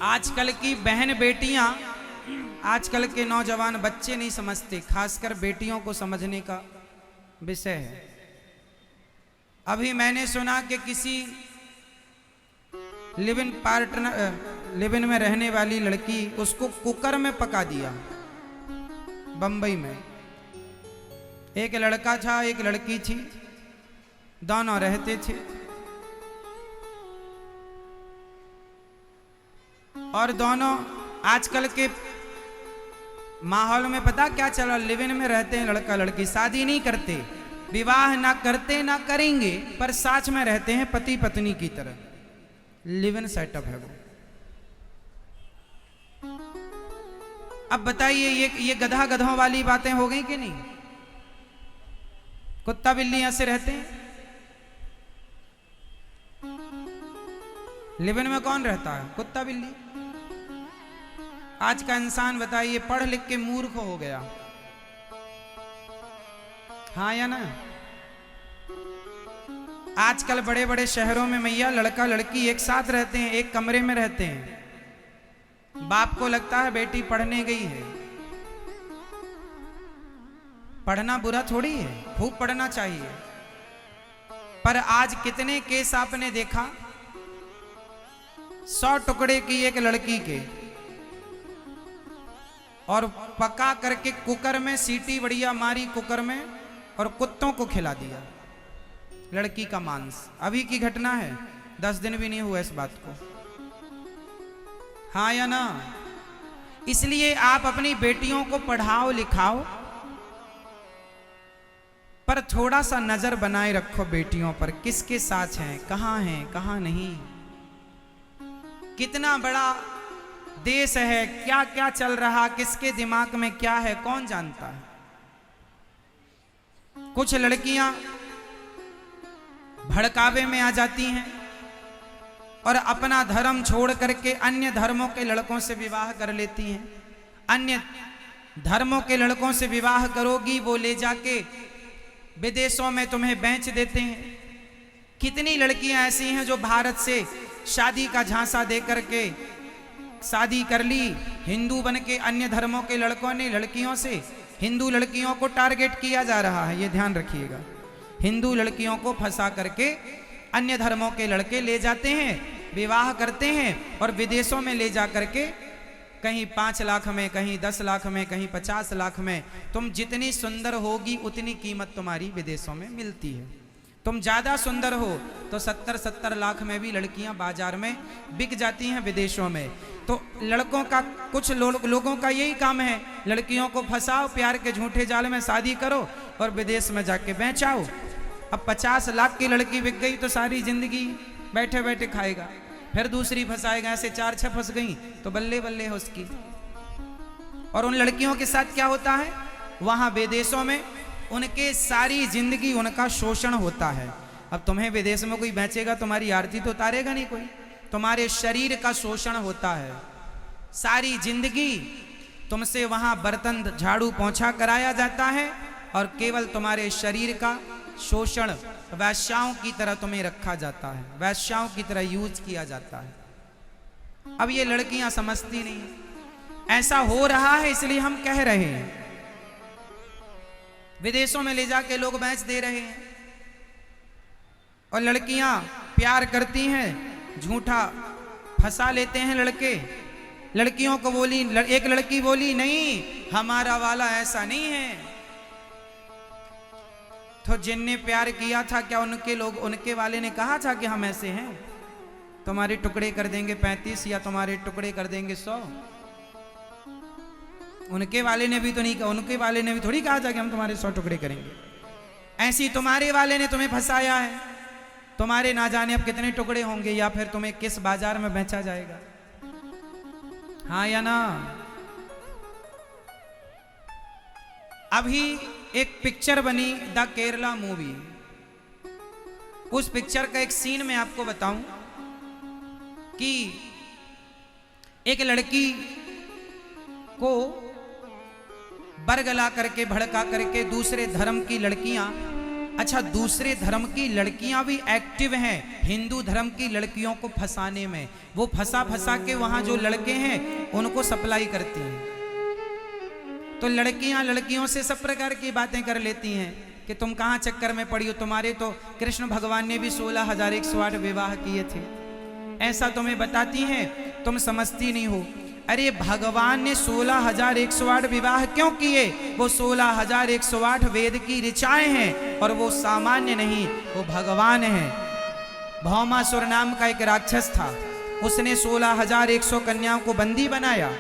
आजकल की बहन बेटियां, आजकल के नौजवान बच्चे नहीं समझते, खासकर बेटियों को समझने का विषय है। अभी मैंने सुना कि किसी लिव इन में रहने वाली लड़की, उसको कुकर में पका दिया बंबई में। एक लड़का था, एक लड़की थी, दोनों रहते थे और दोनों आजकल के माहौल में पता क्या चला, लिव इन में रहते हैं लड़का लड़की, शादी नहीं करते, विवाह ना करते ना करेंगे, पर साथ में रहते हैं पति पत्नी की तरह। लिव इन सेटअप है वो। अब बताइए ये गधा गधों वाली बातें हो गई कि नहीं? कुत्ता बिल्ली ऐसे रहते हैं। लिव इन में कौन रहता है? कुत्ता बिल्ली। आज का इंसान बताइए पढ़ लिख के मूर्ख हो गया, हाँ या ना? आजकल बड़े बड़े शहरों में मैया लड़का लड़की एक साथ रहते हैं, एक कमरे में रहते हैं। बाप को लगता है बेटी पढ़ने गई है। पढ़ना बुरा थोड़ी है, खूब पढ़ना चाहिए। पर आज कितने केस आपने देखा, 100 टुकड़े की एक लड़की के, और पका करके कुकर में सीटी बढ़िया मारी कुकर में और कुत्तों को खिला दिया लड़की का मांस। अभी की घटना है, 10 दिन भी नहीं हुआ इस बात को, हाँ या ना? इसलिए आप अपनी बेटियों को पढ़ाओ लिखाओ, पर थोड़ा सा नजर बनाए रखो बेटियों पर, किसके साथ हैं, कहां नहीं। कितना बड़ा देश है, क्या क्या चल रहा, किसके दिमाग में क्या है, कौन जानता है। कुछ लड़कियां भड़कावे में आ जाती हैं और अपना धर्म छोड़ करके अन्य धर्मों के लड़कों से विवाह कर लेती हैं। अन्य धर्मों के लड़कों से विवाह करोगी, वो ले जाके विदेशों में तुम्हें बेच देते हैं। कितनी लड़कियां ऐसी हैं जो भारत से शादी का झांसा दे करके शादी कर ली, हिंदू बन के अन्य धर्मों के लड़कों ने लड़कियों से, हिंदू लड़कियों को टारगेट किया जा रहा है, ये ध्यान रखिएगा। हिंदू लड़कियों को फंसा करके अन्य धर्मों के लड़के ले जाते हैं, विवाह करते हैं और विदेशों में ले जा करके कहीं 5 लाख में, कहीं 10 लाख में, कहीं 50 लाख में। तुम जितनी सुंदर होगी उतनी कीमत तुम्हारी विदेशों में मिलती है। तुम ज्यादा सुंदर हो तो 70-70 लाख में भी लड़कियां बाजार में बिक जाती हैं विदेशों में। तो लड़कों का, कुछ लोगों का यही काम है, लड़कियों को फंसाओ, प्यार के झूठे जाल में शादी करो और विदेश में जाके बेचाओ। अब 50 लाख की लड़की बिक गई तो सारी जिंदगी बैठे बैठे खाएगा, फिर दूसरी फंसाएगा, ऐसे 4-6 फंस गई तो बल्ले बल्ले है उसकी। और उन लड़कियों के साथ क्या होता है, वहां विदेशों में उनके सारी जिंदगी उनका शोषण होता है। अब तुम्हें विदेश में कोई बेचेगा, तुम्हारी आरती तो उतारेगा नहीं कोई, तुम्हारे शरीर का शोषण होता है। सारी जिंदगी तुमसे वहां बर्तन झाड़ू पोंछा कराया जाता है और केवल तुम्हारे शरीर का शोषण वैश्याओं की तरह तुम्हें रखा जाता है, वैश्याओं की तरह यूज किया जाता है। अब ये लड़कियां समझती नहीं, ऐसा हो रहा है इसलिए हम कह रहे हैं। विदेशों में ले जाके लोग बेच दे रहे हैं और लड़कियां प्यार करती हैं, झूठा फंसा लेते हैं लड़के। लड़कियों को बोली, एक लड़की बोली, नहीं हमारा वाला ऐसा नहीं है। तो जिनने प्यार किया था, क्या उनके वाले ने कहा था कि हम ऐसे हैं, तुम्हारे टुकड़े कर देंगे 35 या तुम्हारे टुकड़े कर देंगे 100? उनके वाले ने भी तो नहीं कहा, उनके वाले ने भी थोड़ी कहा था कि हम तुम्हारे 100 टुकड़े करेंगे। ऐसी तुम्हारे वाले ने तुम्हें फंसाया है, तुम्हारे ना जाने अब कितने टुकड़े होंगे, या फिर तुम्हें किस बाजार में बेचा जाएगा, हाँ या ना? अभी एक पिक्चर बनी द केरला मूवी, उस पिक्चर का एक सीन मैं आपको बताऊं कि एक लड़की को बरगला करके, भड़का करके दूसरे धर्म की लड़कियां अच्छा, दूसरे धर्म की लड़कियां भी एक्टिव हैं हिंदू धर्म की लड़कियों को फंसाने में। वो फंसा फंसा के वहां जो लड़के हैं उनको सप्लाई करती हैं। तो लड़कियां लड़कियों से सब प्रकार की बातें कर लेती हैं कि तुम कहां चक्कर में पड़ी हो, तुम्हारे तो कृष्ण भगवान ने भी 16,108 विवाह किए थे, ऐसा तुम्हें बताती हैं, तुम समझती नहीं हो। अरे भगवान ने 16,108 विवाह क्यों किए? वो 16,108 वेद की ऋचाएं हैं और वो सामान्य नहीं, वो भगवान हैं। भौमासुर नाम का एक राक्षस था, उसने 16,100 कन्याओं को बंदी बनाया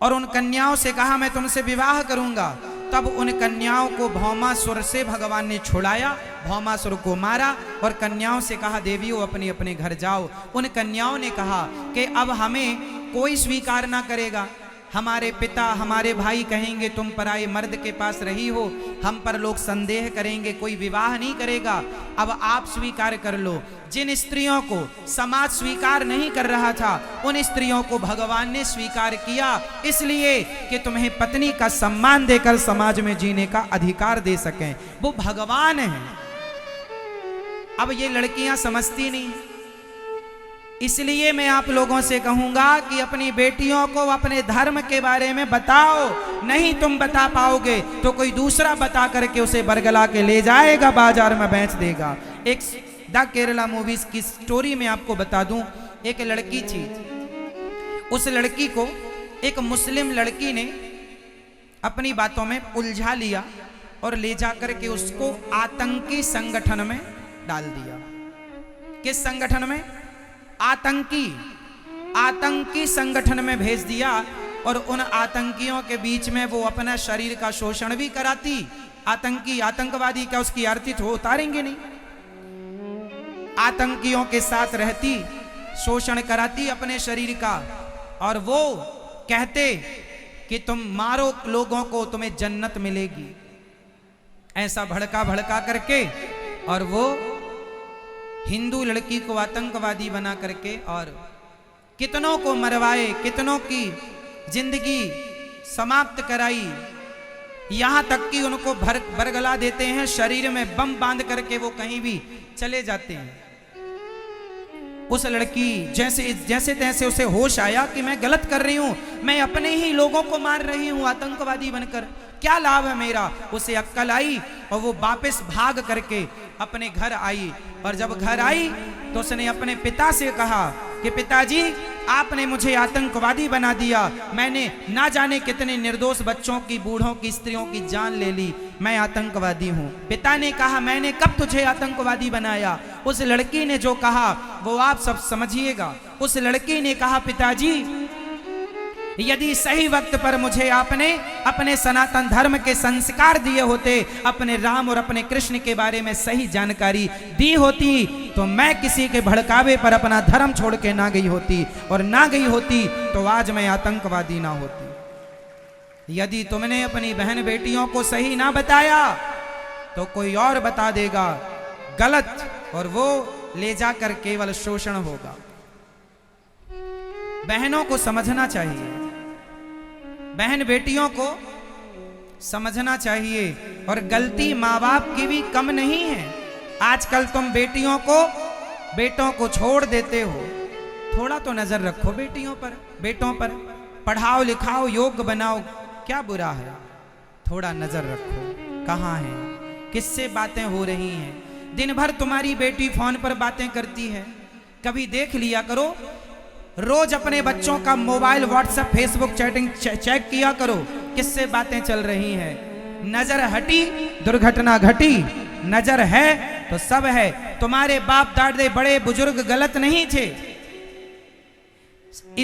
और उन कन्याओं से कहा मैं तुमसे विवाह करूंगा। तब उन कन्याओं को भौमासुर से भगवान ने छुड़ाया, भौमासुर को मारा और कन्याओं से कहा देवियों अपने अपने घर जाओ। उन कन्याओं ने कहा कि अब हमें कोई स्वीकार ना करेगा, हमारे पिता हमारे भाई कहेंगे तुम पराये मर्द के पास रही हो, हम पर लोग संदेह करेंगे, कोई विवाह नहीं करेगा, अब आप स्वीकार कर लो। जिन स्त्रियों को समाज स्वीकार नहीं कर रहा था उन स्त्रियों को भगवान ने स्वीकार किया, इसलिए कि तुम्हें पत्नी का सम्मान देकर समाज में जीने का अधिकार दे सकें। वो भगवान है। अब ये लड़कियां समझती नहीं, इसलिए मैं आप लोगों से कहूंगा कि अपनी बेटियों को अपने धर्म के बारे में बताओ। नहीं तुम बता पाओगे तो कोई दूसरा बता करके उसे बरगला के ले जाएगा, बाजार में बेच देगा। एक द केरला मूवीज की स्टोरी में आपको बता दूं, एक लड़की थी, उस लड़की को एक मुस्लिम लड़की ने अपनी बातों में उलझा लिया और ले जाकर के उसको आतंकी संगठन में डाल दिया। किस संगठन में? आतंकी संगठन में भेज दिया और उन आतंकियों के बीच में वो अपना शरीर का शोषण भी कराती। आतंकवादी क्या उसकी आरती तो उतारेंगे नहीं, आतंकियों के साथ रहती, शोषण कराती अपने शरीर का, और वो कहते कि तुम मारो लोगों को तुम्हें जन्नत मिलेगी, ऐसा भड़का करके, और वो हिंदू लड़की को आतंकवादी बना करके और कितनों को मरवाए, कितनों की जिंदगी समाप्त कराई, यहां तक कि उनको बरगला देते हैं, शरीर में बम बांध करके वो कहीं भी चले जाते हैं। उस लड़की जैसे तैसे उसे होश आया कि मैं गलत कर रही हूं, मैं अपने ही लोगों को मार रही हूं आतंकवादी बनकर, क्या लाभ है मेरा? उसे अक्ल आई और वो वापस भाग करके अपने घर आई। और जब घर आई तो उसने अपने पिता से कहा कि पिताजी आपने मुझे आतंकवादी बना दिया, मैंने ना जाने कितने निर्दोष बच्चों की, बूढ़ों की, स्त्रियों की जान ले ली, मैं आतंकवादी हूँ। पिता ने कहा मैंने कब तुझे आतंकवादी बनाया? उस लड़की ने जो कहा वो आप सब समझिएगा। उस लड़की ने कहा पिताजी यदि सही वक्त पर मुझे आपने अपने सनातन धर्म के संस्कार दिए होते, अपने राम और अपने कृष्ण के बारे में सही जानकारी दी होती, तो मैं किसी के भड़कावे पर अपना धर्म छोड़ के ना गई होती, और ना गई होती तो आज मैं आतंकवादी ना होती। यदि तुमने अपनी बहन बेटियों को सही ना बताया तो कोई और बता देगा गलत, और वो ले जाकर केवल शोषण होगा। बहनों को समझना चाहिए, बहन बेटियों को समझना चाहिए, और गलती माँ बाप की भी कम नहीं है। आजकल तुम बेटों को छोड़ देते हो, थोड़ा तो नजर रखो बेटियों पर, बेटों पर, पढ़ाओ लिखाओ योग्य बनाओ, क्या बुरा है? थोड़ा नजर रखो कहाँ है, किससे बातें हो रही हैं। दिन भर तुम्हारी बेटी फोन पर बातें करती है, कभी देख लिया करो। रोज अपने बच्चों का mobile, WhatsApp, Facebook chatting check किया करो, किससे बातें चल रही हैं। नजर हटी दुर्घटना घटी, नजर है तो सब है। तुम्हारे बाप दादे बड़े बुजुर्ग गलत नहीं थे,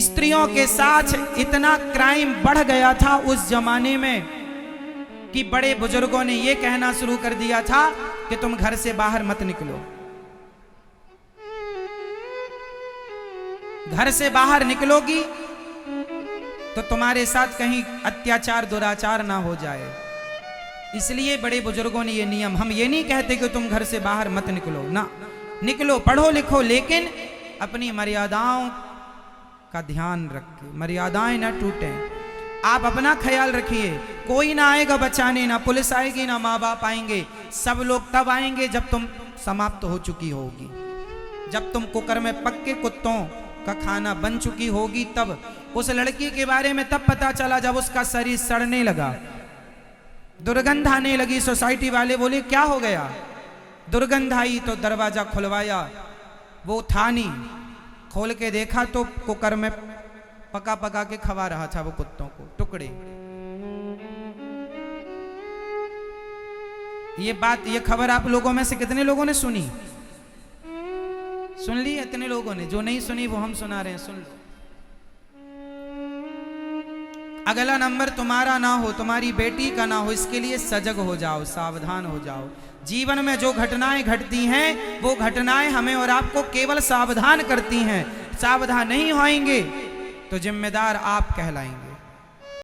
स्त्रियों के साथ इतना क्राइम बढ़ गया था उस जमाने में कि बड़े बुजुर्गों ने यह कहना शुरू कर दिया था कि तुम घर से बाहर मत निकलो, घर से बाहर निकलोगी तो तुम्हारे साथ कहीं अत्याचार दुराचार ना हो जाए। इसलिए बड़े बुजुर्गों ने ये नियम, हम ये नहीं कहते कि तुम घर से बाहर मत निकलो, ना निकलो, पढ़ो लिखो, लेकिन अपनी मर्यादाओं का ध्यान रखें, मर्यादाएं ना टूटें। आप अपना ख्याल रखिए, कोई ना आएगा बचाने, ना पुलिस आएगी, ना माँ बाप आएंगे। सब लोग तब आएंगे जब तुम समाप्त हो चुकी होगी, जब तुम कुकर में पक्के कुत्तों का खाना बन चुकी होगी। तब उस लड़की के बारे में तब पता चला जब उसका शरीर सड़ने लगा, दुर्गंध आने लगी। सोसाइटी वाले बोले क्या हो गया? दुर्गंध आई तो दरवाजा खुलवाया, वो था नहीं। खोल के देखा तो कुकर में पका पका के खवा रहा था वो कुत्तों को टुकड़े। ये बात, ये खबर आप लोगों में से कितने लोगों ने सुनी? सुन ली? इतने लोगों ने। जो नहीं सुनी वो हम सुना रहे हैं, सुन लो। अगला नंबर तुम्हारा ना हो, तुम्हारी बेटी का ना हो, इसके लिए सजग हो जाओ, सावधान हो जाओ। जीवन में जो घटनाएं घटती हैं वो घटनाएं हमें और आपको केवल सावधान करती हैं। सावधान नहीं होएंगे तो जिम्मेदार आप कहलाएंगे।